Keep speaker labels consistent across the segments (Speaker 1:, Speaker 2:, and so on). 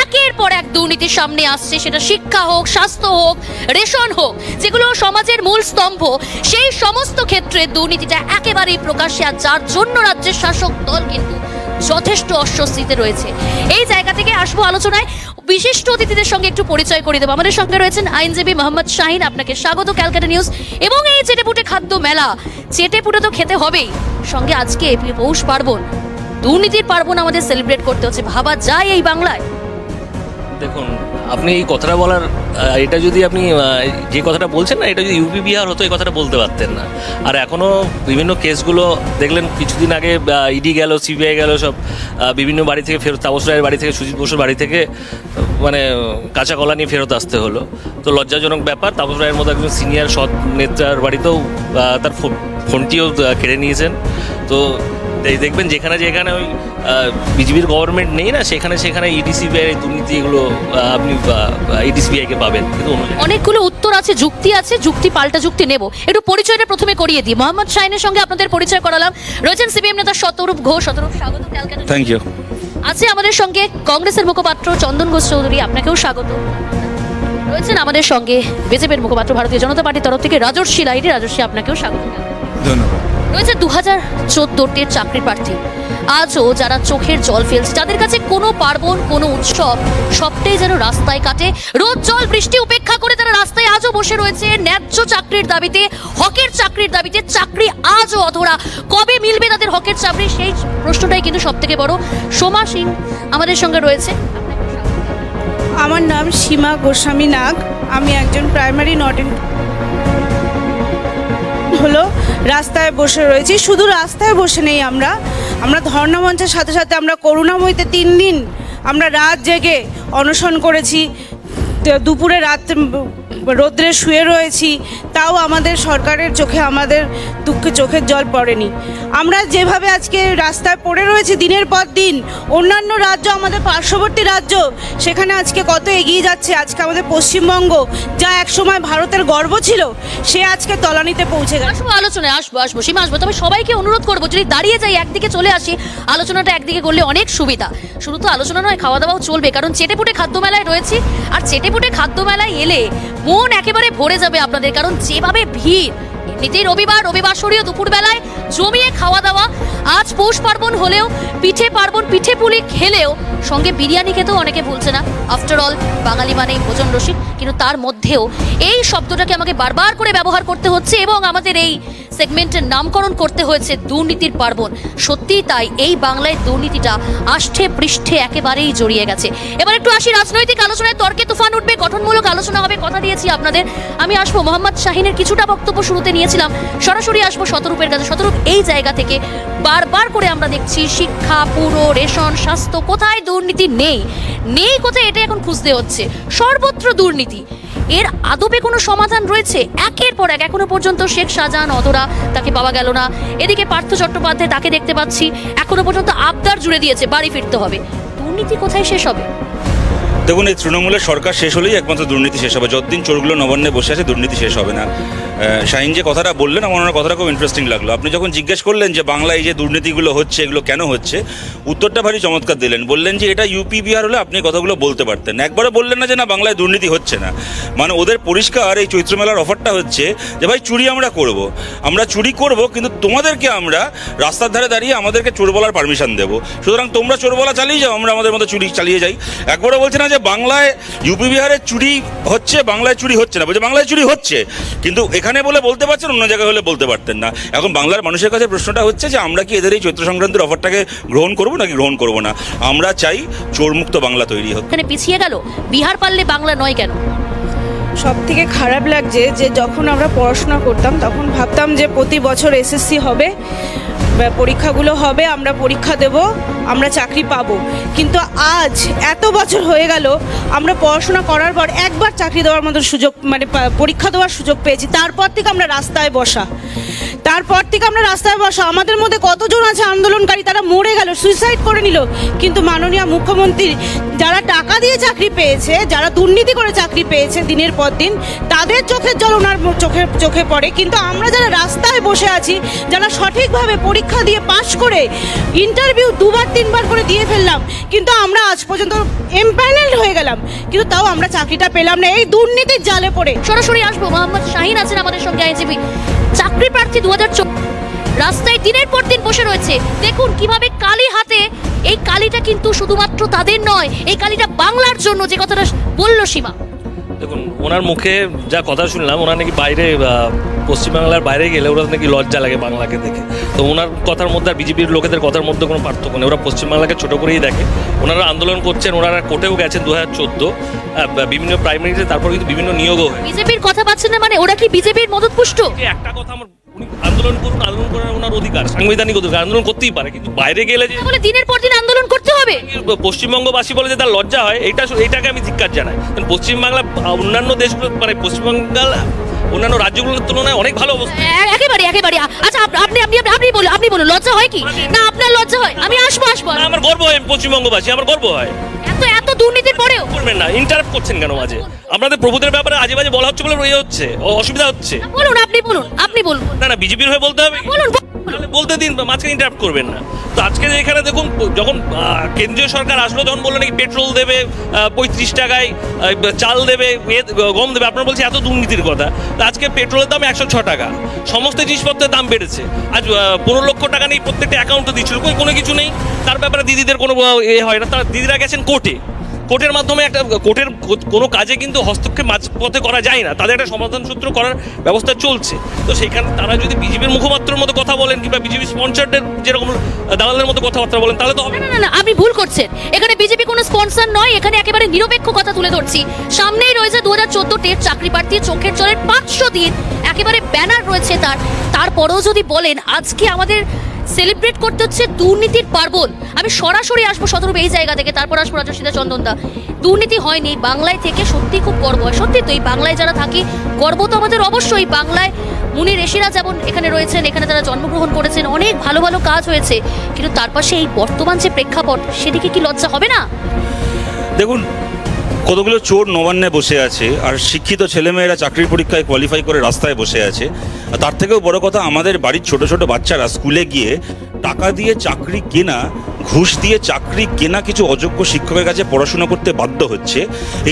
Speaker 1: একের পর এক দুর্নীতি সামনে আসছে, সেটা শিক্ষা হোক, স্বাস্থ্য হোক, রেশন হোক, যেগুলো সমাজের মূল স্তম্ভ, সেই সমস্ত ক্ষেত্রে দুর্নীতিটা একেবারেই প্রকাশ্যে, আর যার জন্য রাজ্যের শাসক দল কিন্তু যথেষ্ট অস্বস্তিতে রয়েছে। এই জায়গা থেকে আসবো আলোচনায়, বিশিষ্ট অতিথিদের সঙ্গে একটু পরিচয় করে দেবো। আমাদের সঙ্গে রয়েছেন আইনজীবী মোহাম্মদ শাহিন, আপনাকে স্বাগত ক্যালকাটা নিউজ। এবং এই চেটেপুটে খাদ্য মেলা, চেটেপুটে তো খেতে হবেই, সঙ্গে আজকে পৌষ পার্বণ, দুর্নীতির পার্বণ আমাদের সেলিব্রেট করতে হচ্ছে, ভাবা যায় এই বাংলায়?
Speaker 2: দেখুন, আপনি এই কথাটা বলার, এটা যদি আপনি যে কথাটা বলছেন না, এটা যদি ইউপি বিহার হতো এই কথাটা বলতে পারতেন না। আর এখনও বিভিন্ন কেসগুলো দেখলেন, কিছুদিন আগে ইডি গেল, সিবিআই গেল, সব বিভিন্ন বাড়ি থেকে ফেরত, তাপস রায়ের বাড়ি থেকে, সুজিত বসুর বাড়ি থেকে মানে কাঁচা কলা নিয়ে ফেরত আসতে হলো। তো লজ্জাজনক ব্যাপার। তাপস রায়ের মতো একজন সিনিয়র সৎ নেতার বাড়িতেও তার ফোনটিও কেড়ে নিয়েছেন। তো দেখবেন যেখানে যেখানে ওই বিজেপির গভর্নমেন্ট নেই না, সেখানে সেখানে ইডি সিবিআই দুর্নীতি এগুলো আপনি ইডি সিবিআইকে পাবেন। কিন্তু
Speaker 1: অনেকগুলো উত্তর আছে, যুক্তি আছে, যুক্তি পাল্টা যুক্তি নেব। একটু পরিচয়টা প্রথমে করিয়ে দিই। মোহাম্মদ শাহিনের সঙ্গে আপনাদের পরিচয় করালাম। রয়েছেন সিপিএম নেতা শতরূপ ঘোষ। শতরূপ, স্বাগত ক্যালকাটা।
Speaker 3: Thank you.
Speaker 1: আছে আমাদের সঙ্গে কংগ্রেসের মুখপাত্র চন্দন ঘোষ চৌধুরী, আপনাকেও স্বাগত। রয়েছেন আমাদের সঙ্গে বিজেপির মুখপাত্র ভারতীয় জনতা পার্টির তরফ থেকে রাজর্ষি লাহিড়ী। রাজর্ষি, আপনাকেও স্বাগত।
Speaker 3: ধন্যবাদ।
Speaker 1: রয়েছে 2014 চাকরির প্রার্থী, আজও যারা চোখের জল ফেলছে, যাদের কাছে কোনো পার্বণ, কোনো উৎসব, সবটাই যেন রাস্তায় কাটে। রোদ জল বৃষ্টি উপেক্ষা করে তারা রাস্তায় আজও বসে রয়েছে ন্যায্য চাকরির দাবিতে, হকের চাকরির দাবিতে। চাকরি আজও অধরা, কবে মিলবে তাদের হকের চাকরি, সেই প্রশ্নটাই কিন্তু সব থেকে বড়। সোমা সিং আমাদের সঙ্গে রয়েছে।
Speaker 4: আমার নাম সীমা গোস্বামী নাগ, আমি একজন প্রাইমারি নটেন হলো রাস্তায় বসে রয়েছি। শুধু রাস্তায় বসে নেই, আমরা ধর্ণা মঞ্চের সাথে সাথে আমরা করুণাময়ীতে 3 দিন আমরা রাত জেগে অনশন করেছি, দুপুরে রাত রোদ্রে শুয়ে রয়েছি, তাও আমাদের সরকারের চোখে আমাদের দুঃখে চোখের জল পড়েনি। আমরা যেভাবে আজকে রাস্তায় পড়ে রয়েছি দিনের পর দিন, অন্যান্য রাজ্য, আমাদের পার্শ্ববর্তী রাজ্য, সেখানে আজকে কত এগিয়ে যাচ্ছে। আজকে আমাদের পশ্চিমবঙ্গ, যা একসময় ভারতের গর্ব ছিল, সে আজকে তলানিতে পৌঁছে গেছে।
Speaker 1: আসবো আলোচনায়, আসবো সীমা, আসবো। তবে সবাইকে অনুরোধ করবো, যদি দাঁড়িয়ে যাই, একদিকে চলে আসি, আলোচনাটা একদিকে করলে অনেক সুবিধা। শুধু তো আলোচনা নয়, খাওয়া দাওয়াও চলবে, কারণ চেটেপুটে খাদ্য মেলায় রয়েছি। আর চেটেপুটে খাদ্য মেলায় এলে মন একেবারে ভরে যাবে আপনাদের, কারণ যেভাবে ভিড়, এমনিতেই রবিবাসরীয় দুপুরবেলায় জমিয়ে খাওয়া দাওয়া। আজ পৌষ পার্বণ হলেও পিঠে পার্বণ, পিঠে পুলি খেলেও সঙ্গে বিরিয়ানি খেতেও অনেকে ভুলছে না। আফটার অল বাঙালি মানেই ভোজন রসিক, কিন্তু তার মধ্যেও এই শব্দটাকে আমাকে বারবার করে ব্যবহার করতে হচ্ছে এবং আমাদের এই সেগমেন্টের নামকরণ করতে হয়েছে দুর্নীতির পার্বণ। সত্যিই তাই, এই বাংলায় দুর্নীতিটা আষ্ঠে পৃষ্ঠে একেবারেই জড়িয়ে গেছে। এবার একটু আসি রাজনৈতিক আলোচনায়। তর্কে তুফান উঠবে, গঠনমূলক আলোচনা হবে, কথা দিয়েছি আপনাদের। আমি আসবো মোহাম্মদ শাহিনের কিছুটা বক্তব্য শুরুতে নিয়েছিলাম, সরাসরি আসবো শতরূপের কাছে। শতরূপ, এই জায়গা থেকে বারবার করে আমরা দেখছি শিক্ষা, পুরো, রেশন, স্বাস্থ্য, কোথায় দুর্নীতি নেই কোথায়, এটা এখন খুঁজতে হচ্ছে। সর্বত্র দুর্নীতি, এর আদপে কোনো সমাধান রয়েছে? একের পর এক, এখনো পর্যন্ত শেখ শাহজাহান অধরা, তাকে পাওয়া গেল না। এদিকে পার্থ চট্টোপাধ্যায়, তাকে দেখতে পাচ্ছি, এখনো পর্যন্ত আবদার জুড়ে দিয়েছে বাড়ি ফিরতে হবে। দুর্নীতি কোথায় শেষ হবে?
Speaker 3: দেখুন, এই তৃণমূলের সরকার শেষ হলেই একমাত্র দুর্নীতি শেষ হবে। যতদিন চোরগুলো নবান্নে বসে আছে, দুর্নীতি শেষ হবে না। শাহিন যে কথাটা বললেন, আমার ওনার কথাটা খুব ইন্টারেস্টিং লাগলো। আপনি যখন জিজ্ঞেস করলেন যে বাংলায় যে দুর্নীতিগুলো হচ্ছে, এগুলো কেন হচ্ছে, উত্তরটা ভারী চমৎকার দিলেন। বললেন যে এটা ইউপি বিহার হলে আপনি কথাগুলো বলতে পারতেন। একবারও বললেন না যে না, বাংলায় দুর্নীতি হচ্ছে না। মানে ওদের পরিষ্কার এই চৈত্র মেলার অফারটা হচ্ছে যে ভাই, চুরি আমরা চুরি করব, কিন্তু তোমাদেরকে আমরা রাস্তার ধারে দাঁড়িয়ে আমাদেরকে চোর বলার পারমিশন দেবো। সুতরাং তোমরা চোর বলা চালিয়ে যাও, আমরা আমাদের মতো চুরি চালিয়ে যাই। একবারও বলছে না যে বাংলায় ইউপি বিহারে চুরি হচ্ছে, বাংলায় চুরি হচ্ছে না। বলছে বাংলায় চুরি হচ্ছে, কিন্তু এখানে বলে বলতে পারছেন, অন্য জায়গায় হলে বলতে পারতেন না। এখন বাংলার মানুষের কাছে প্রশ্নটা হচ্ছে যে আমরা কি এদের এই চৈত্র সংক্রান্তির অফারটাকে গ্রহণ করবো নাকি গ্রহণ করবো না? আমরা চাই চোরমুক্ত বাংলা তৈরি হোক।
Speaker 1: এখানে পিছিয়ে গেল, বিহার পারলে বাংলা নয় কেন?
Speaker 4: সব থেকে খারাপ লাগছে যে যখন আমরা পড়াশোনা করতাম, তখন ভাবতাম যে প্রতি বছর এসএসসি হবে, পরীক্ষাগুলো হবে, আমরা পরীক্ষা দেব, আমরা চাকরি পাবো। কিন্তু আজ এত বছর হয়ে গেল, আমরা পড়াশোনা করার পর একবার চাকরি দেওয়ার মতো সুযোগ, মানে পরীক্ষা দেওয়ার সুযোগ পেয়েছি। তারপর থেকে আমরা রাস্তায় বসা। আমাদের মধ্যে কতজন আছে আন্দোলনকারী, তারা মরে গেল, সুইসাইড করে নিল, কিন্তু মাননীয় মুখ্যমন্ত্রী যারা টাকা দিয়ে চাকরি পেয়েছে, যারা দুর্নীতি করে চাকরি পেয়েছে দিনের পর দিন, তাদের চোখের জল ওনার চোখে পড়ে। কিন্তু আমরা যারা রাস্তায় বসে আছি, যারা সঠিকভাবে পরীক্ষা দিয়ে পাশ করে ইন্টারভিউ 2-3 বার করে দিয়ে ফেললাম, কিন্তু আমরা আজ পর্যন্ত এমপ্যানেলড হয়ে গেলাম, কিন্তু তাও আমরা চাকরিটা পেলাম না এই দুর্নীতির জালে পড়ে।
Speaker 1: সরাসরি আসবো, মোহাম্মদ শাহিন আছেন আমাদের সঙ্গে, আইনজীবী। চাকরি প্রার্থী 2024 রাস্তায় দিনের পর দিন বসে রয়েছে। দেখুন কিভাবে কালি হাতে, এই কালিটা কিন্তু শুধুমাত্র তাদের নয়, এই কালিটা বাংলার জন্য, যে কথাটা বললো সীমা।
Speaker 2: দেখুন ওনার মুখে যা কথা শুনলাম, ওনার নাকি বাইরে পশ্চিমবাংলার বাইরে গেলে ওরা নাকি লজ্জা লাগে বাংলাকে দেখে। তো ওনার কথার মধ্যে আর বিজেপির লোকেদের কথার মধ্যে কোনো পার্থক্য নেই। ওরা পশ্চিমবাংলাকে ছোট করেই দেখে। ওনারা আন্দোলন করছেন, ওনারা কোর্টেও গেছেন 2014 বিভিন্ন প্রাইমারিতে, তারপর কিন্তু বিভিন্ন নিয়োগও হয়।
Speaker 1: বিজেপির কথা পাচ্ছেন না মানে ওরা কি বিজেপির মদতপুষ্ট?
Speaker 2: একটা কথা আমার, উনি আন্দোলন করুন, আন্দোলন করার ওনার অধিকার, সাংবিধানিক অধিকার, আন্দোলন করতেই পারে, কিন্তু বাইরে গেলে যে
Speaker 1: বলে দিনের পর দিন আন্দোলন করতে হবে,
Speaker 2: পশ্চিমবঙ্গবাসী বলে যে তার লজ্জা হয়, এটাকে আমি ধিক্কার জানাই। কারণ পশ্চিমবাংলা অন্যান্য দেশগুলো, মানে পশ্চিমবাংলা অন্যান্য রাজ্যগুলোর তুলনায় অনেক ভালো অবস্থা।
Speaker 1: একেবারে। আচ্ছা আপনি বলুন লজ্জা হয় কি না? আপনার লজ্জা হয়? আমি আসবো।
Speaker 2: আমার গর্ব হয়, আমি পশ্চিমবঙ্গবাসী, আমার গর্ব হয়।
Speaker 1: এত দুর্নীতির পরেও
Speaker 2: করবেন না, ইন্টারাপ্ট করছেন কেন মাঝে? আপনাদের প্রভুদের ব্যাপারে আজে বাজে বলা হচ্ছে বলে হচ্ছে, অসুবিধা হচ্ছে।
Speaker 1: বলুন, আপনি বলুন।
Speaker 2: না বিজেপির হয়ে বলতে হবে,
Speaker 1: বলুন।
Speaker 2: তাহলে বলতে দিন, মাঝখানে ইন্টারাপ্ট করবেন না। তো আজকে এখানে দেখুন, যখন কেন্দ্রীয় সরকার আসলো, তখন বললো নাকি পেট্রোল দেবে 35 টাকায়, চাল দেবে, গম দেবে। আপনারা বলছে এত দুর্নীতির কথা। তো আজকে পেট্রোলের দাম 106 টাকা, সমস্ত জিনিসপত্রের দাম বেড়েছে। আজ 15 লক্ষ টাকা নেই প্রত্যেকটা অ্যাকাউন্টে দিচ্ছিল, কোনো কিছু নেই। তার ব্যাপারে দিদিদের কোনো হয় না। তারা দিদিরা গেছেন কোর্টের মাধ্যমে, একটা কোর্টের কোনো কাজে কিন্তু হস্তক্ষেপ মাঝপথে করা যায় না, তাদের একটা সমাধান সূত্র করার ব্যবস্থা চলছে। তো সেইখানে তারা যদি বিজেপির মুখপাত্রের মতো কথা বলেন, কিংবা বিজেপি স্পন্সরদের যেরকম দালালের মতো কথাবার্তা বলেন, তাহলে তো হবে
Speaker 1: না। আপনি ভুল করছেন। এখানে বিজেপি কোনো স্পন্সর নয়, এখানে একেবারে নিরপেক্ষ কথা তুলে ধরছি। সামনেই রয়েছে 2014 চাকরি প্রার্থী চোখের জলের 500 দিন, একেবারে ব্যানার রয়েছে তারপরেও যদি বলেন আজকে আমাদের সেলিব্রেট করতে হচ্ছে দুর্নীতির পার্বণ। আমি সরাসরি আসবো শতরূপ এই জায়গা থেকে, তারপর আসবো রাজস্বিতা চন্দনদা। দুর্নীতি হয়নি বাংলায় থেকে, সত্যি খুব গর্ব হয়। সত্যি তো এই বাংলায় যারা থাকি, গর্ব তো আমাদের অবশ্যই। বাংলায় মুনি ঋষিরা যেমন এখানে রয়েছেন, এখানে তারা জন্মগ্রহণ করেছেন, অনেক ভালো ভালো কাজ হয়েছে, কিন্তু তার পাশে এই বর্তমান যে প্রেক্ষাপট, সেদিকে কি লজ্জা হবে না?
Speaker 3: দেখুন, কতগুলো চোর নবান্নে বসে আছে, আর শিক্ষিত ছেলেমেয়েরা চাকরির পরীক্ষায় কোয়ালিফাই করে রাস্তায় বসে আছে। আর তার থেকেও বড় কথা, আমাদের বাড়ির ছোট ছোট বাচ্চারা স্কুলে গিয়ে টাকা দিয়ে চাকরি কেনা, ঘুষ দিয়ে চাকরি কেনা কিছু অযোগ্য শিক্ষকের কাছে পড়াশোনা করতে বাধ্য হচ্ছে।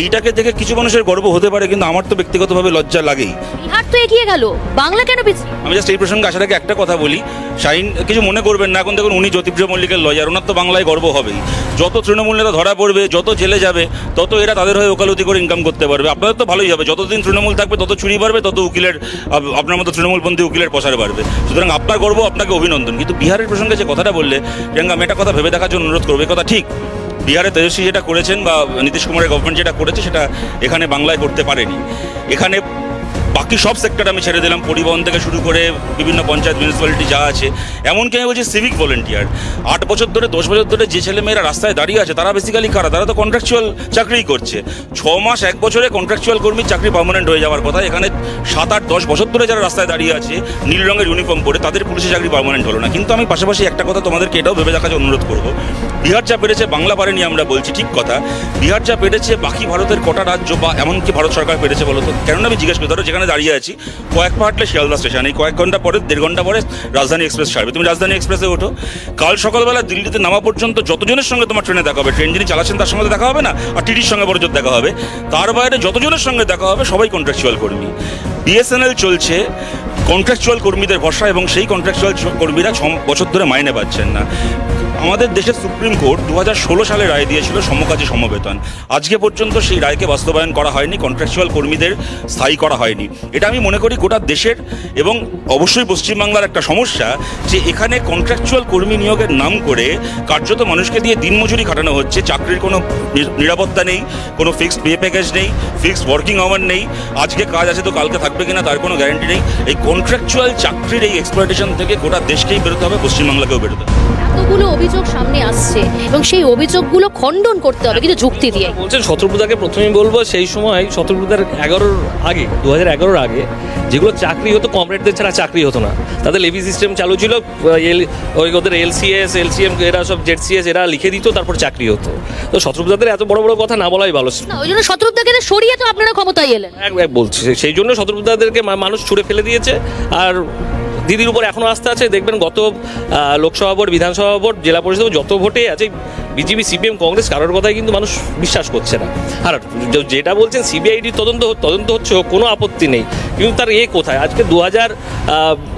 Speaker 3: এইটাকে দেখে কিছু মানুষের গর্ব হতে পারে, কিন্তু আমার তো ব্যক্তিগতভাবে লজ্জা লাগেই।
Speaker 1: বিহার তো এগিয়ে গেল, বাংলা কেন পিছিয়ে?
Speaker 3: আমি জাস্ট এই প্রসঙ্গে আসার আগে একটা কথা বলি, শাহিন কিছু মনে করবেন না। এখন দেখুন, উনি জ্যোতিপ্রিয় মল্লিকের লয়ার, ওনার তো বাংলায় গর্ব হবেই। যত তৃণমূল নেতা ধরা পড়বে, যত জেলে যাবে, তত এরা তাদের হয়ে ওকালতি করে ইনকাম করতে পারবে। আপনাদের তো ভালোই হবে, যতদিন তৃণমূল থাকবে তত চুরি বাড়বে, তত উকিলের, আপনার মতো তৃণমূলপন্থী উকিলের প্রসার বাড়বে। সুতরাং আপনার গর্ব, আপনাকে অভিনন্দন। কিন্তু বিহারের প্রসঙ্গে যে কথাটা বললে প্রিয়াঙ্কা, আমি একটা কথা ভেবে দেখার জন্য অনুরোধ করবো। কথা ঠিক, বিহারে তেজস্বী যেটা করেছেন বা নীতিশ কুমারের গভর্নমেন্ট যেটা করেছে, সেটা এখানে বাংলায় করতে পারেনি। এখানে বাকি সব সেক্টর আমি ছেড়ে দিলাম, পরিবহন থেকে শুরু করে বিভিন্ন পঞ্চায়েত মিউনিসিপ্যালিটি যা আছে, এমনকি আমি বলছি সিভিক ভলেন্টিয়ার। 8 বছর ধরে 10 বছর ধরে যে ছেলেমেয়েরা রাস্তায় দাঁড়িয়ে আছে, তারা বেসিক্যালি কারা? তারা তো কন্ট্রাকচুয়াল চাকরিই করছে। 6 মাস 1 বছরে কন্ট্রাকচুয়াল কর্মীর চাকরি পার্মানেন্ট হয়ে যাওয়ার কথা। এখানে 7, 8, 10 বছর ধরে যারা রাস্তায় দাঁড়িয়ে আছে নীল রঙের ইউনিফর্ম পরে, তাদের পুলিশের চাকরি পার্মানেন্ট হলো না। কিন্তু আমি পাশাপাশি একটা কথা তোমাদেরকে এটাও ভেবে দেখার অনুরোধ করবো, বিহার যা পেরেছে বাংলা পারেনি আমরা বলছি, ঠিক কথা। বিহার যা পেরেছে বাকি ভারতের কটা রাজ্য বা এমনকি ভারত সরকার পেরেছে বলো তো? কেননা আমি জিজ্ঞেস করি, ধরো যেখানে দাঁড়িয়ে আছি, কয়েক পা হাঁটলে শিয়ালদা স্টেশন, এই কয়েক ঘন্টা পরে, 1.5 ঘন্টা পরে রাজধানী এক্সপ্রেস ছাড়বে। তুমি রাজধানী এক্সপ্রেসে ওঠো, কাল সকালবেলা দিল্লিতে নামা পর্যন্ত যতজনের সঙ্গে তোমার ট্রেনে দেখা হবে, ট্রেন যিনি চালাচ্ছেন তার সঙ্গে দেখা হবে না, আর টিটির সঙ্গে বড় দেখা হবে, তার বাইরে যতজনের সঙ্গে দেখা হবে সবাই কন্ট্রাকচুয়াল কর্মী। বিএসএনএল চলছে কন্ট্রাকচুয়াল কর্মীদের ভরসা, এবং সেই কন্ট্রাকচুয়াল কর্মীরা 6 বছর ধরে মাইনে পাচ্ছেন না। আমাদের দেশের সুপ্রিম কোর্ট 2016 সালে রায় দিয়েছিল সমকাজী সমবেতন। আজকে পর্যন্ত সেই রায়কে বাস্তবায়ন করা হয়নি, কন্ট্রাকচুয়াল কর্মীদের স্থায়ী করা হয়নি। এটা আমি মনে করি গোটা দেশের এবং অবশ্যই পশ্চিমবাংলার একটা সমস্যা, যে এখানে কন্ট্রাকচুয়াল কর্মী নিয়োগের নাম করে কার্যত মানুষকে দিয়ে দিনমজুরি খাটানো হচ্ছে। চাকরির কোনো নিরাপত্তা নেই, কোনো ফিক্সড পে প্যাকেজ নেই, ফিক্সড ওয়ার্কিং আওয়ার নেই, আজকে কাজ আছে তো কালকে থাকবে কিনা তার কোনো গ্যারান্টি নেই। এই কন্ট্রাকচুয়াল চাকরির এই এক্সপ্লয়টেশন থেকে গোটা দেশকেই বেরোতে হবে, পশ্চিমবাংলাকেও বেরোতে হবে।
Speaker 1: এতগুলো অভিযোগ সামনে আসছে এবং সেই অভিযোগগুলো খণ্ডন করতে হবে কিন্তু যুক্তি দিয়ে।
Speaker 2: বলছেন শত্রুপূজাকে প্রথমেই বলবো, সেই সময় শত্রুপূজার 2011 আগে যেগুলো চাকরি হতো কমরেডদের ছাড়া চাকরি হতো না। তাদের লেভি সিস্টেম চালু ছিল, ওই ওদের LCS LCM এরা সব ZCS এরা লিখে দিত, তারপর চাকরি হতো। তো শত্রুপূজাদের এত বড় বড় কথা না বলাই ভালো।
Speaker 1: না, ওই জন্য শত্রুপদাকে সরিয়ে তো আপনারা ক্ষমতায় এলেন।
Speaker 2: এক বলছি, সেই জন্য শত্রুপূজাদেরকে মানুষ ছুঁড়ে ফেলে দিয়েছে। আর দিদির উপর এখনও আস্থা আছে। দেখবেন গত লোকসভা ভোট, বিধানসভা ভোট, জেলা পরিষদ যত ভোটে আছে বিজেপি CPM কংগ্রেস কারোর কথাই কিন্তু মানুষ বিশ্বাস করছে না। আর যেটা বলছেন CBID তদন্ত হচ্ছে, কোনো আপত্তি নেই, কিন্তু তার কোথায়? আজকে 2000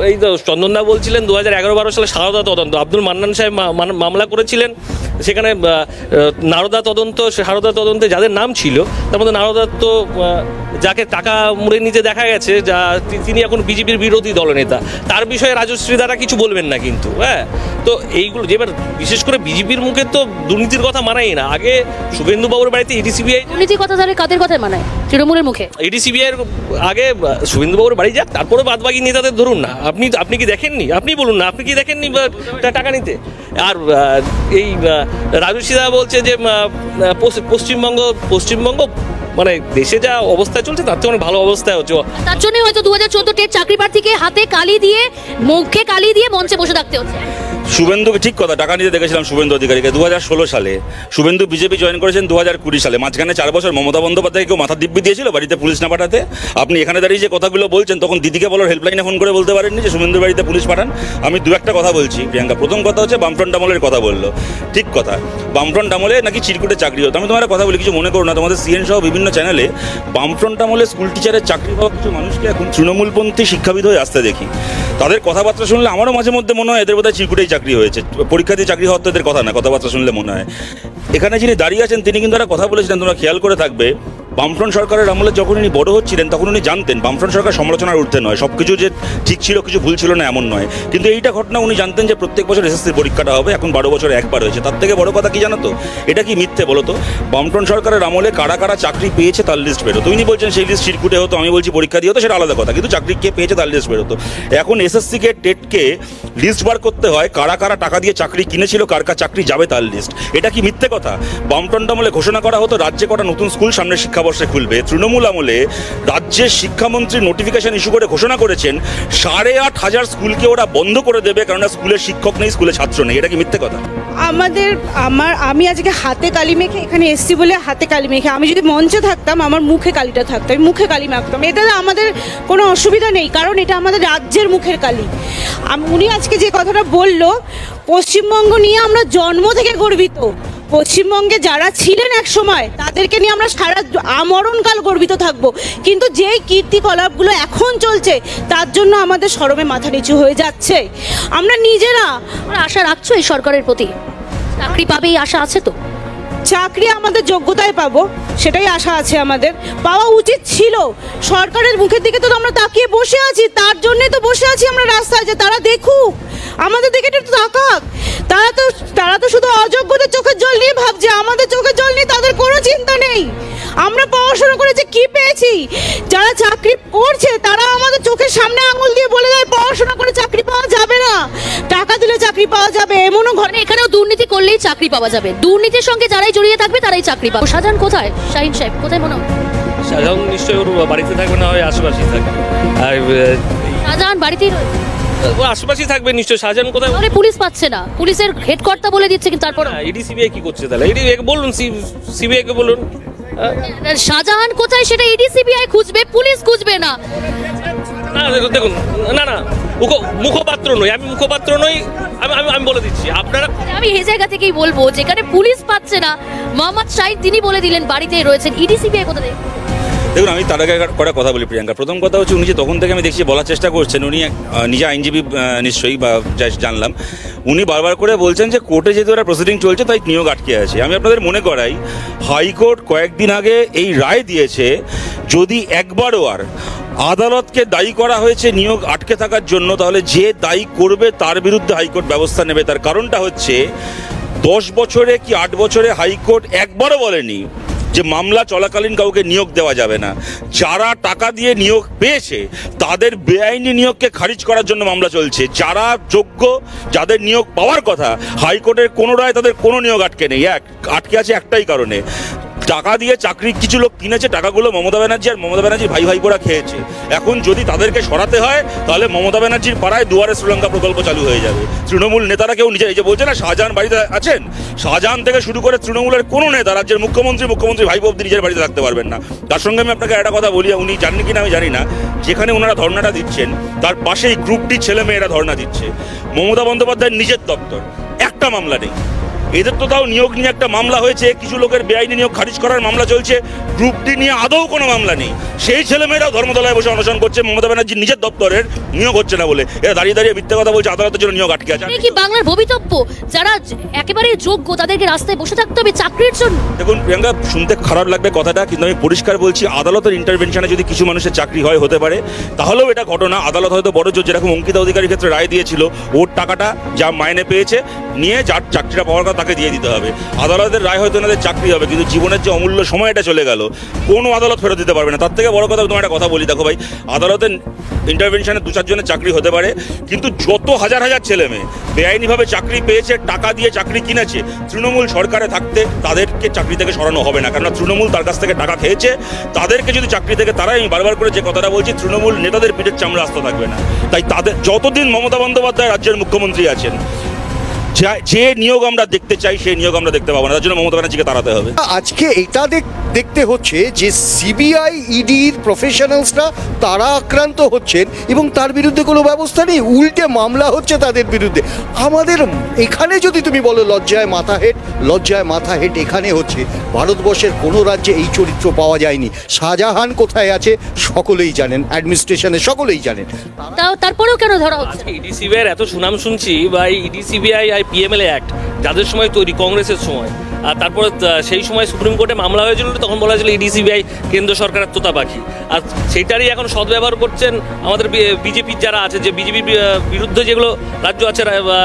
Speaker 2: এই তো চন্দনদা বলছিলেন 2011-12 সালে সারদা তদন্ত, আব্দুল মান্নান সাহেব মামলা করেছিলেন, সেখানে নারদা তদন্তে যাদের নাম ছিল তার মধ্যে নারদা তো যাকে টাকা মুড়ে নিতে দেখা গেছে, যা তিনি এখন বিজেপির বিরোধী দলনেতা, তার বিষয়ে রাজশ্রী দ্বারা কিছু বলবেন না কিন্তু। হ্যাঁ, তো এইগুলো যেবার বিশেষ করে বিজেপির মুখে তো দুর্নীতির কথা মানাই না। আগে শুভেন্দু বাবুর বাড়িতে ED CBI
Speaker 1: দুর্নীতির কথা তাহলে কাদের কথায় মানায়? তৃণমূলের মুখে
Speaker 2: ED CBI এর আগে শুভেন্দু বাবুর বাড়ি যাক, তারপরে বাদবাকি নেতাদের ধরুন না। আপনি কি দেখেননি? আপনি বলুন না, আপনি কি দেখেননি টাকা নিতে? আর এই রাজস্বীদা বলছে যে পশ্চিমবঙ্গ মানে দেশে যা অবস্থা চলছে তার থেকে অনেক ভালো অবস্থায় হচ্ছে।
Speaker 1: তার জন্যই হয়তো 2014 চাকরি প্রার্থীকে হাতে কালি দিয়ে, মুখে কালি দিয়ে মঞ্চে বসে থাকতে হচ্ছে।
Speaker 3: শুভেন্দুকে ঠিক কথা, টাকা নিতে দেখেছিলাম শুভেন্দু অধিকারীকে 2016 সালে। শুভেন্দু বিজেপি জয়েন করেছেন 2020 সালে। মাঝখানে 4 বছর মমতা বন্দ্যোপাধ্যায় কেউ মাথা দিব্যি দিয়েছিল বাড়িতে পুলিশ না পাঠাতে? আপনি এখানে দাঁড়িয়ে যে কথাগুলো বলছেন, তখন দিদিকে বলার হেল্পলাইনে ফোন করে বলতে পারেননি যে শুভেন্দুর বাড়িতে পুলিশ পাঠান? আমি দু একটা কথা বলছি প্রিয়াঙ্কা। প্রথম কথা হচ্ছে বামফ্রন্ট আমলের কথা বললো, ঠিক কথা। বামফ্রন্ট আমলে নাকি চিরকুটে চাকরি হতো। আমি তোমার কথা বলি, কিছু মনে করো না, তোমাদের CN সহ বিভিন্ন চ্যানেলে বামফ্রন্ট আমলে স্কুল টিচারের চাকরি পাওয়া কিছু মানুষকে এখন তৃণমূলপন্থী শিক্ষাবিদ হয়ে আসতে দেখি। তাদের কথাবার্তা শুনলে আমারও মাঝে মধ্যে মনে হয় এদের বোধহয় চিরকুটেই চাকরি হয়েছে। পরীক্ষা দিয়ে চাকরি হওয়ার তো এদের কথা না, কথাবার্তা শুনলে মনে হয়। এখানে যিনি দাঁড়িয়ে আছেন তিনি কিন্তু একটা কথা বলেছিলেন, তোমরা খেয়াল করে থাকবে, বামফ্রন্ট সরকারের আমলে যখন উনি বড় হচ্ছিলেন তখন উনি জানতেন বামফ্রন্ট সরকার সমালোচনার ঊর্ধ্বে নয়, সব কিছু যে ঠিক ছিল কিছু ভুল ছিল না এমন নয়। কিন্তু এইটা ঘটনা উনি জানতেন যে প্রত্যেক বছর SSC পরীক্ষাটা হবে, এখন 12 বছরে একবার হয়েছে। তার থেকে বড় কথা কি জানো তো? এটা কি মিথ্যে বলো তো? বামফ্রন্ট সরকারের আমলে কারা কারা চাকরি পেয়েছে তার লিস্ট বেরোতো। উনি বলছেন সেই লিস্ট চিরকুটে হতো, আমি বলছি পরীক্ষা দিয়ে হতো, সেটা আলাদা কথা, কিন্তু চাকরি কে পেয়েছে তার লিস্ট বেরোতো। এখন SSC-কে টেটকে লিস্ট বার করতে হয় কারা কারা টাকা দিয়ে চাকরি কিনেছিল, কার কার চাকরি যাবে তার লিস্ট। এটা কি মিথ্যে কথা? বামফ্রন্ট আমলে ঘোষণা করা হতো রাজ্যে কটা নতুন স্কুল সামনের শিক্ষাবর্ষে খুলবে। তৃণমূল আমলে রাজ্যের শিক্ষামন্ত্রী নোটিফিকেশন ইস্যু করে ঘোষণা করেছেন 8,500 স্কুলকে ওরা বন্ধ করে দেবে, কারণ স্কুলের শিক্ষক নেই, স্কুলে ছাত্র নেই। এটা কি মিথ্যে কথা?
Speaker 4: আমি আজকে হাতে কালি মেখে এখানে এসছি বলে হাতে কালি মেখে, আমি যদি মঞ্চে থাকতাম আমার মুখে কালিটা থাকতো, আমি মুখে কালি মাখতাম। এটা আমাদের কোনো অসুবিধা নেই, কারণ এটা আমাদের রাজ্যের মুখের কালি। উনি আজকে যে কথাটা বললো, পশ্চিমবঙ্গ নিয়ে আমরা জন্ম থেকে গর্বিত। পশ্চিমবঙ্গে যারা ছিলেন এক সময় তাদেরকে নিয়ে আমরা সারা আমরণকাল গর্বিত থাকব, কিন্তু যেই কীর্তিকলাপগুলো এখন চলছে তার জন্য আমাদের শরমে মাথা নিচু হয়ে যাচ্ছে। আমরা নিজেরা
Speaker 1: আশা রাখছো এই সরকারের প্রতি? চাকরি পাবে এই আশা আছে তো?
Speaker 4: চাকরি আমাদের যোগ্যতায় পাবো, সেটাই আশা আছে, আমাদের পাওয়া উচিত ছিল। সরকারের মুখের দিকে তো আমরা তাকিয়ে বসে আছি, তার জন্যই তো বসে আছি আমরা রাস্তায়, যে তারা দেখুক, আমাদের দিকে একটু তাকাক। তারা তো শুধু অযোগ্যদের চোখের জল নিয়ে ভাবছে, আমাদের চোখের জল নিয়ে তাদের কোনো চিন্তা নেই। আমরা পড়াশোনা করে যে কি পেয়েছি, যারা চাকরি করছে তারা আমাদের চোখের সামনে আঙুল দিয়ে বলে দেয় পড়াশোনা করে চাকরি পাওয়া যাবে না, টাকা দিলে চাকরি পাওয়া যাবে। এমনও ঘটনা,
Speaker 1: এখানেও দুর্নীতি করলেই চাকরি পাওয়া যাবে, দুর্নীতির সঙ্গে যারাই জড়িয়ে থাকবে তারাই চাকরি পাবে। শাহজাহান কোথায়? শাহিন সাহেব কোথায় মনে হয়?
Speaker 2: শাহজাহান নিশ্চয়ই ওর বাড়িতে থাকবে, না হয় আশেপাশেই থাকবে। আর
Speaker 1: শাহজাহান বাড়িতেই রয়েছে,
Speaker 2: ও আশেপাশেই থাকবে নিশ্চয়ই। শাহজাহান কোথায়?
Speaker 1: তাহলে পুলিশ পাচ্ছে না, পুলিশের হেডকর্তা বলে দিচ্ছে, কিন্তু তারপর
Speaker 2: ED CBI কি করছে তাহলে? বলুন, CBI কে বলুন।
Speaker 1: শাহজাহান কোথায় সেটা ED CBI খুঁজবে, পুলিশ খুঁজবে না।
Speaker 2: না দেখুন, না মুখপাত্র নই আমি, মুখপাত্র নই আমি বলে দিচ্ছি আপনারা।
Speaker 1: আমি এই জায়গা থেকেই বলবো, যেখানে পুলিশ পাচ্ছে না, মোহাম্মদ শাহিদ তিনি বলে দিলেন বাড়িতেই রয়েছেন, ED CBI কোথায়?
Speaker 3: দেখুন, আমি তার আগে কটা কথা বলি প্রিয়াঙ্কা। প্রথম কথা হচ্ছে, উনি যে তখন থেকে আমি দেখছি বলার চেষ্টা করছেন, উনি নিজে আইনজীবী নিশ্চয়ই, বা জানলাম উনি বারবার করে বলছেন যে কোর্টে যেহেতু একটা প্রসিডিং চলছে তাই নিয়োগ আটকে আছে। আমি আপনাদের মনে করাই, হাইকোর্ট কয়েকদিন আগে এই রায় দিয়েছে, যদি একবারও আর আদালতকে দায়ী করা হয়েছে নিয়োগ আটকে থাকার জন্য, তাহলে যে দায়ী করবে তার বিরুদ্ধে হাইকোর্ট ব্যবস্থা নেবে। তার কারণটা হচ্ছে 10 বছরে কি 8 বছরে হাইকোর্ট একবারও বলেনি যে মামলা চলাকালীন কাউকে নিয়োগ দেওয়া যাবে না। যারা টাকা দিয়ে নিয়োগ পেয়েছে তাদের বেআইনি নিয়োগকে খারিজ করার জন্য মামলা চলছে। যারা যোগ্য, যাদের নিয়োগ পাওয়ার কথা, হাইকোর্টের কোনো রায় তাদের কোনো নিয়োগ আটকে নেই। আটকে আছে একটাই কারণে, টাকা দিয়ে চাকরি কিছু লোক কিনেছে, টাকাগুলো মমতা ব্যানার্জি আর মমতা ব্যানার্জির ভাই ভাইপোরা খেয়েছে। এখন যদি তাদেরকে সরাতে হয় তাহলে মমতা ব্যানার্জির পাড়ায় দুয়ারে শ্রীলঙ্কা প্রকল্প চালু হয়ে যাবে। তৃণমূল নেতারা কেউ নিজে, এই যে বলছে না শাহজাহান বাড়িতে আছেন, শাহজাহান থেকে শুরু করে তৃণমূলের কোনো নেতা, রাজ্যের মুখ্যমন্ত্রী ভাইপো অব্দি নিজের বাড়িতে থাকতে পারবেন না। তার সঙ্গে আমি আপনাকে একটা কথা বলি, উনি জানেন কিনা আমি জানি না, যেখানে ওনারা ধর্নাটা দিচ্ছেন তার পাশেই গ্রুপ ডি ছেলে মেয়েরা ধর্না দিচ্ছে। মমতা বন্দ্যোপাধ্যায়ের নিজের দপ্তর, একটা মামলা নেই। এদের তো তাও নিয়োগ নিয়ে একটা মামলা হয়েছে, কিছু লোকের বেআইনি নিয়োগ খারিজ করার মামলা চলছে, গ্রুপ ডি নিয়ে আদৌ কোনো মামলা নেই। সেই ছেলেমেয়েরাও ধর্মতলায় বসে অনশন করছে মমতা ব্যানার্জির নিজের দপ্তরের নিয়োগ হচ্ছে না বলে। এরা দাঁড়িয়ে দাঁড়িয়ে মিথ্যে কথা বলছে, আদালতের জন্য নিয়োগ আটকে আছে।
Speaker 1: কি বাংলার ভবিতব্য, যারা একেবারে যোগ্য তাদেরকে রাস্তায় বসে থাকতে হবে চাকরির জন্য?
Speaker 3: দেখুন প্রিয়াঙ্কা, শুনতে খারাপ লাগবে কথাটা, কিন্তু আমি পরিষ্কার বলছি, আদালতের ইন্টারভেনশনে যদি কিছু মানুষের চাকরি হতে পারে, তাহলেও এটা ঘটনা। আদালত হয়তো বড় জোর, যেরকম অঙ্কিতা অধিকারীর ক্ষেত্রে রায় দিয়েছিল, ওর টাকাটা যা মাইনে পেয়েছে নিয়ে যার চাকরিটা পাওয়ার কথা তাকে দিয়ে দিতে হবে। আদালতের রায় হয়তো এনাদের চাকরি হবে, কিন্তু জীবনের যে অমূল্য সময়টা চলে গেল কোনো আদালত ফেরত দিতে পারবে না। তার থেকে বড় কথা, তোমার একটা কথা বলি, দেখো ভাই, আদালতের ইন্টারভেনশনে 2-4 জনের চাকরি হতে পারে, কিন্তু যত হাজার হাজার ছেলে মেয়ে বেআইনিভাবে চাকরি পেয়েছে, টাকা দিয়ে চাকরি কিনেছে, তৃণমূল সরকারে থাকতে তাদেরকে চাকরি থেকে সরানো হবে না। কারণ তৃণমূল তার কাছ থেকে টাকা খেয়েছে, তাদেরকে যদি চাকরি থেকে তারাই, আমি বারবার করে যে কথাটা বলছি, তৃণমূল নেতাদের পিঠের চামড়া আস্ত থাকবে না। তাই তাদের যতদিন মমতা বন্দ্যোপাধ্যায় রাজ্যের মুখ্যমন্ত্রী আছেন, যে নিয়োগ আমরা দেখতে চাই সেই নিয়োগ আমরা দেখতে পাবো না। তার জন্য মমতা ব্যানার্জিকে তাড়াতে হবে।
Speaker 5: আজকে এটা দেখতে হচ্ছে যে সিবিআই ইডির প্রফেশনালসরা তারা আক্রান্ত হচ্ছেন এবং তার বিরুদ্ধে কোনো ব্যবস্থা নেই, উল্টে মামলা হচ্ছে তাদের বিরুদ্ধে। আমাদের এখানে যদি তুমি বলো লজ্জায় মাথা হেট এখানে হচ্ছে, ভারতবর্ষের কোনো রাজ্যে এই চরিত্র পাওয়া যায়নি। শাহজাহান কোথায় আছে সকলেই জানেন, অ্যাডমিনিস্ট্রেশনে সকলেই জানেন।
Speaker 1: তারপরেও কেন ধরা হচ্ছে?
Speaker 2: ইডি সিবিআই এত সুনাম শুনছি, বা ইডি সিবিআই আর পিএমএলএ অ্যাক্ট যাদের সময় তৈরি, কংগ্রেসের সময়, আর তারপরে সেই সময় সুপ্রিম কোর্টে মামলা হয়েছিল, তখন বলা হয়েছিল ইডি সিবিআই কেন্দ্র সরকারের তোতা পাখি। আর সেটারই এখন সদ্ব্যবহার করছেন আমাদের বিজেপির যারা আছে, যে বিজেপির বিরুদ্ধে যেগুলো রাজ্য আছে,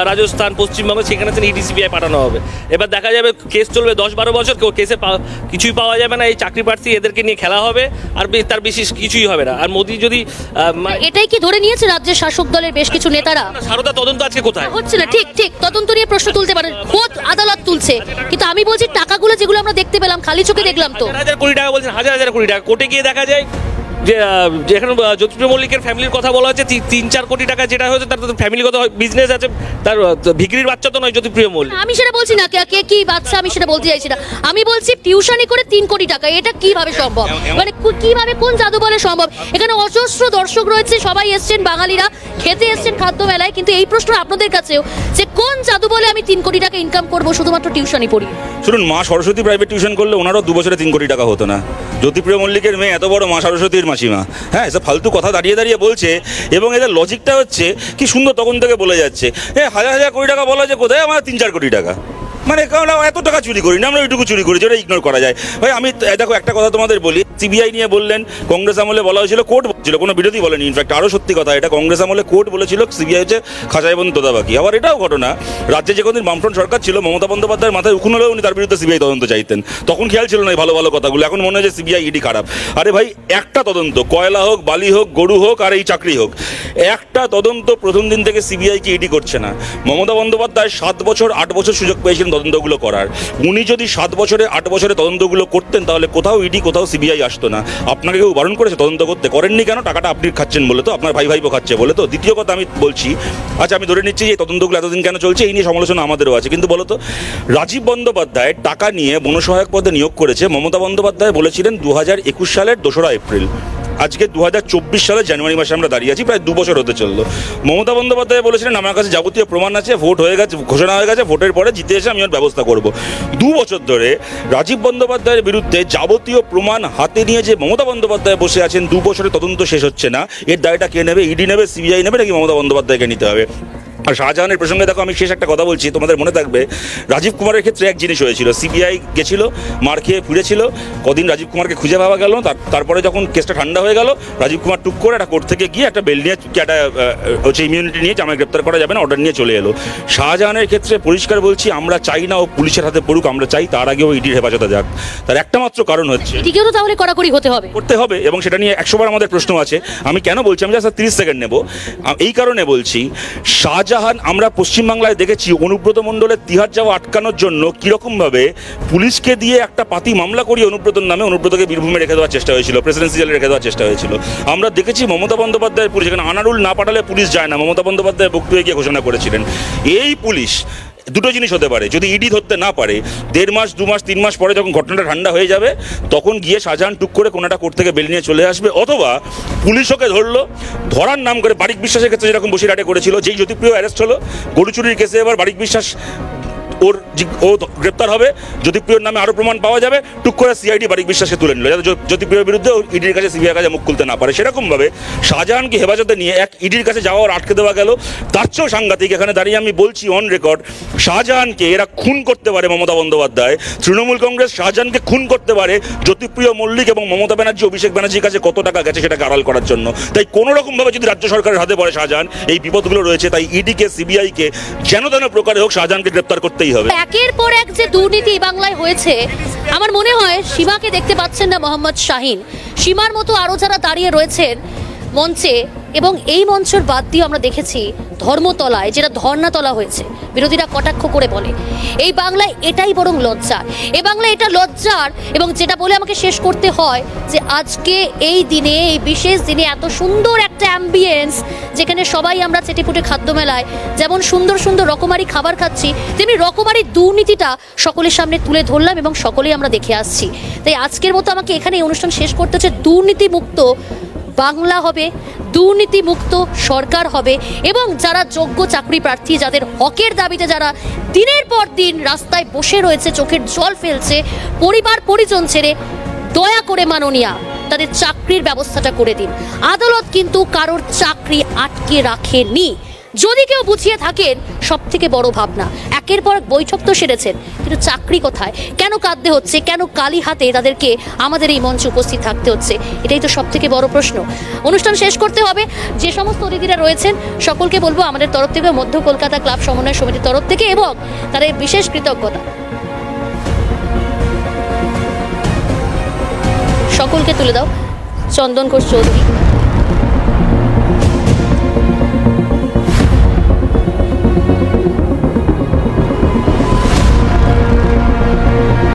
Speaker 2: রাজস্থান, পশ্চিমবঙ্গ, সেখানে ইডি সিবিআই পাঠানো হবে। এবার দেখা যাবে কেস চলবে 10-12 বছর, কেউ কেসে কিছুই পাওয়া যাবে না। এই চাকরি প্রার্থী এদেরকে নিয়ে খেলা হবে, আর তার বেশি কিছুই হবে না। আর মোদি যদি
Speaker 1: এটাই কি ধরে নিয়েছে রাজ্যের শাসক দলের বেশ কিছু নেতারা?
Speaker 2: সারদা তদন্ত আজকে কোথায়
Speaker 1: হচ্ছে না? ঠিক তদন্ত নিয়ে প্রশ্ন তুলতে পারেন, খোদ আদালত তুলছে, কিন্তু আমি বলছি টাকাগুলো যেগুলো আমরা দেখতে পেলাম, খালি চোখে দেখলাম তো।
Speaker 2: হাজার কোটি টাকা বলছেন, হাজার কোটি টাকা। কোর্টে গিয়ে দেখা যায় যে যেখানে জ্যোতিপ্রিয় মল্লিকের ফ্যামিলির কথা বলা হচ্ছে, 3-4 কোটি টাকা যেটা হয়েছে, তার ফ্যামিলিগত বিজনেস আছে, তার ভিখিরির বাচ্চা তো নয় জ্যোতিপ্রিয় মল্লিক।
Speaker 1: আমি সেটা বলছি না কে কি বাচ্চা, আমি সেটা বলতে চাইছি না। আমি বলছি টিউশনি করে 3 কোটি টাকা, এটা কিভাবে সম্ভব? মানে কিভাবে, কোন জাদু বলে সম্ভব? এখানে অজস্র দর্শক রয়েছে, সবাই এসছেন, বাঙালিরা খেতে এসছেন খাদ্য মেলায়, কিন্তু এই প্রশ্ন আপনাদের কাছেও, যে কোন জাদু বলে আমি 3 কোটি টাকা ইনকাম করবো শুধুমাত্র টিউশনি পড়ি?
Speaker 3: শুনুন, মা সরস্বতী প্রাইভেট টিউশন করলে ওনারও 2 বছরে 3 কোটি টাকা হতো না। জ্যোতিপ্রিয় মল্লিকের মেয়ে এত বড় মা সরস্বতীর মাসিমা, হ্যাঁ, এসব ফালতু কথা দাঁড়িয়ে দাঁড়িয়ে বলছে। এবং এদের লজিকটা হচ্ছে কি সুন্দর, তখন থেকে বলে যাচ্ছে, হাজার কোটি টাকা বলা যে কোথায়, আমার 3-4 কোটি টাকা। মানে কারণ এত টাকা চুরি করি না আমরা, ওইটুকু চুরি করি, যেটা ইগনোর করা যায়। ভাই আমি দেখো একটা কথা তোমাদের বলি, সিবিআই নিয়ে বললেন, কংগ্রেস আমলে বলা হয়েছিল, কোর্ট বলছিল, কোনো বিরোধী বলেনি। ইনফ্যাক্ট আরও সত্যি কথা, এটা কংগ্রেস আমলে কোর্ট বলেছিল সিবিআই হচ্ছে খাঁচায় বন্ধ তোতাপাখি। আবার এটাও ঘটনা, রাজ্যে যে কোনদিন বামফ্রন্ট সরকার ছিল, মমতা বন্দ্যোপাধ্যায়ের মাথায় উকুন হলেও উনি তার বিরুদ্ধে সিবিআই তদন্ত চাইতেন। তখন খেয়াল ছিল না এই ভালো ভালো কথাগুলো, এখন মনে হয় যে সিবিআই ইডি খারাপ। আরে ভাই, একটা তদন্ত, কয়লা হোক, বালি হোক, গরু হোক, আর এই চাকরি হোক, একটা তদন্ত প্রথম দিন থেকে সিবিআইকে ইডি করছে না। মমতা বন্দ্যোপাধ্যায় 7 বছর 8 বছর সুযোগ পেয়েছিলেন তদন্তগুলো করার। উনি যদি 7 বছরে 8 বছরে তদন্তগুলো করতেন, তাহলে কোথাও ইডি কোথাও সিবিআই আসতো না। আপনাকে কেউ বারণ করেছে তদন্ত করতে? করেননি কেন? টাকাটা আপনি খাচ্ছেন বলে তো, আপনার ভাই ভাইপো খাচ্ছে বলে তো। দ্বিতীয় কথা আমি বলছি, আচ্ছা আমি ধরে নিচ্ছি যে তদন্তগুলো এতদিন কেন চলছে, এই নিয়ে সমালোচনা আমাদেরও আছে, কিন্তু বলো তো, রাজীব বন্দ্যোপাধ্যায় টাকা নিয়ে বনসহায়ক পদে নিয়োগ করেছে, মমতা বন্দ্যোপাধ্যায় বলেছিলেন 2021 সালের 2রা এপ্রিল। আজকে 2024 সালের জানুয়ারি মাসে আমরা দাঁড়িয়ে আছি, প্রায় 2 বছর হতে চললো। মমতা বন্দ্যোপাধ্যায় বলেছিলেন আমার কাছে যাবতীয় প্রমাণ আছে, ভোট হয়ে গেছে, ঘোষণা হয়ে গেছে, ভোটের পরে জিতে এসে আমি ওর ব্যবস্থা করব। 2 বছর ধরে রাজীব বন্দ্যোপাধ্যায়ের বিরুদ্ধে যাবতীয় প্রমাণ হাতে নিয়ে যে মমতা বন্দ্যোপাধ্যায় বসে আছেন, 2 বছরে তদন্ত শেষ হচ্ছে না। এর দায়টা কে নেবে? ইডি নেবে, সিবিআই নেবে, নাকি মমতা বন্দ্যোপাধ্যায়কে নিতে হবে? আর শাহজাহানের প্রসঙ্গে দেখো, আমি শেষ একটা কথা বলছি, তোমাদের মনে থাকবে রাজীব কুমারের ক্ষেত্রে এক জিনিস হয়েছিল, সিবিআই গেছিল, মার খেয়ে ফিরেছিল, কদিন রাজীব কুমারকে খুঁজে পাওয়া গেল, তারপরে যখন কেসটা ঠান্ডা হয়ে গেল, রাজীব কুমার টুক করে একটা কোর্ট থেকে গিয়ে একটা বেল নিয়ে, একটা হচ্ছে ইমিউনিটি নিয়ে, আমায় গ্রেপ্তার করা যাবে না অর্ডার নিয়ে চলে এলো। শাহজাহানের ক্ষেত্রে পরিষ্কার বলছি, আমরা চাই না ও পুলিশের হাতে পড়ুক, আমরা চাই তার আগেও ইডির হেফাজতে যাক। তার একটা মাত্র কারণ হচ্ছে
Speaker 1: এদিকেও তো তাহলে কড়াকড়ি হতে হবে,
Speaker 3: করতে হবে, এবং সেটা নিয়ে 100 বার আমাদের প্রশ্ন আছে। আমি কেন বলছি, আমি জাস্ট 30 সেকেন্ড নেব, এই কারণে বলছি, শাহজাহান আমরা পশ্চিমবাংলায় দেখেছি অনুব্রত মণ্ডলের তিহার যাওয়া আটকানোর জন্য কীরকমভাবে পুলিশকে দিয়ে একটা পাতি মামলা করিয়ে অনুব্রতর নামে অনুব্রতকে বীরভূমে রেখে দেওয়ার চেষ্টা হয়েছিল, প্রেসিডেন্সি জেলে রেখে দেওয়ার চেষ্টা হয়েছিল। আমরা দেখেছি মমতা বন্দ্যোপাধ্যায়ের পুলিশ, এখানে আনারুল না পাঠালে পুলিশ যায় না, মমতা বন্দ্যোপাধ্যায় বক্তব্যে গিয়ে ঘোষণা করেছিলেন। এই পুলিশ দুটো জিনিস হতে পারে, যদি ইডি ধরতে না পারে, 1.5 মাস 2 মাস 3 মাস পরে যখন ঘটনাটা ঠান্ডা হয়ে যাবে, তখন গিয়ে শাহজাহান টুক করে কোনোটা কোর্ট থেকে বেল নিয়ে চলে আসবে, অথবা পুলিশ ওকে ধরলো, ধরার নাম করে বারিক বিশ্বাসের ক্ষেত্রে যেরকম বসিরহাটে করেছিল, যেই জ্যোতিপ্রিয় অ্যারেস্ট হলো, গরু চুরির কেসে এবার বারিক বিশ্বাস ও গ্রেপ্তার হবে, জ্যোতিপ্রিয়র নামে আরও প্রমাণ পাওয়া যাবে, টুক করে সিআইডি বারিক বিশ্বাসকে তুলে নিল, যাতে জ্যোতিপ্রিয়র বিরুদ্ধে ইডির কাছে সিবিআই কাছে মুখ খুলতে না পারে। সেরকমভাবে শাহজাহানকে হেফাজতে নিয়ে এক ইডির কাছে যাওয়ার আটকে দেওয়া গেল। তার চেয়েও সাংঘাতিক, এখানে দাঁড়িয়ে আমি বলছি অন রেকর্ড, শাহজাহানকে এরা খুন করতে পারে, মমতা বন্দ্যোপাধ্যায়, তৃণমূল কংগ্রেস শাহজাহানকে খুন করতে পারে, জ্যোতিপ্রিয় মল্লিক এবং মমতা ব্যানার্জি, অভিষেক ব্যানার্জির কাছে কত টাকা গেছে সেটাকে আড়াল করার জন্য। তাই কোনো রকমভাবে যদি রাজ্য সরকারের হাতে পড়ে শাহজাহান, এই বিপদগুলো রয়েছে, তাই ইডিকে সিবিআইকে যেন তেন প্রকারে হোক শাহজাহানকে গ্রেপ্তার করতেই হবে।
Speaker 1: একের পর এক যে দুর্নীতি বাংলায় হয়েছে, আমার মনে হয় সীমাকে দেখতে পাচ্ছেন না মোহাম্মদ শাহিন, সীমার মতো আরো যারা দাঁড়িয়ে রয়েছেন মঞ্চে, এবং এই মঞ্চের বাদ দিয়ে আমরা দেখেছি ধর্মতলায় যেটা ধর্নাতলা হয়েছে, বিরোধীরা কটাক্ষ করে বলে এই বাংলায় এটাই বরং লজ্জার, এই বাংলায় এটা লজ্জার। এবং যেটা বলে আমাকে শেষ করতে হয় যে আজকে এই দিনে, এই বিশেষ দিনে এত সুন্দর একটা অ্যাম্বিয়েন্স, যেখানে সবাই আমরা চেটেপুটে খাদ্য মেলায় যেমন সুন্দর সুন্দর রকমারি খাবার খাচ্ছি, তেমনি রকমারি দুর্নীতিটা সকলের সামনে তুলে ধরলাম এবং সকলেই আমরা দেখে আসছি। তাই আজকের মতো আমাকে এখানে এই অনুষ্ঠান শেষ করতে হচ্ছে, দুর্নীতিমুক্ত বাংলা হবে, দুর্নীতিমুক্ত সরকার হবে, এবং যারা যোগ্য চাকরি প্রার্থী, যাদের হকের দাবিতে যারা দিনের পর দিন রাস্তায় বসে রয়েছে, চোখের জল ফেলছে, পরিবার পরিজন ছেড়ে, দয়া করে মাননীয়া তাদের চাকরির ব্যবস্থাটা করে দিন। আদালত কিন্তু কারোর চাকরি আটকে রাখেনি। যদি কেউ বুঝিয়ে থাকেন, সব থেকে বড় ভাবনা, একের পর বৈঠক তো সেরেছেন, কিন্তু চাকরি কোথায়, কেন কাঁদতে হচ্ছে, কেন কালি হাতে তাদেরকে আমাদের এই মঞ্চে উপস্থিত থাকতে হচ্ছে, এটাই তো সব থেকে বড় প্রশ্ন। অনুষ্ঠান শেষ করতে হবে, যে সমস্ত অতিথিরা রয়েছেন সকলকে বলবো আমাদের তরফ থেকে, মধ্য কলকাতা ক্লাব সমন্বয় সমিতির তরফ থেকে, এবং তাদের বিশেষ কৃতজ্ঞতা সকলকে তুলে দাও। চন্দন ঘোষ চৌধুরী,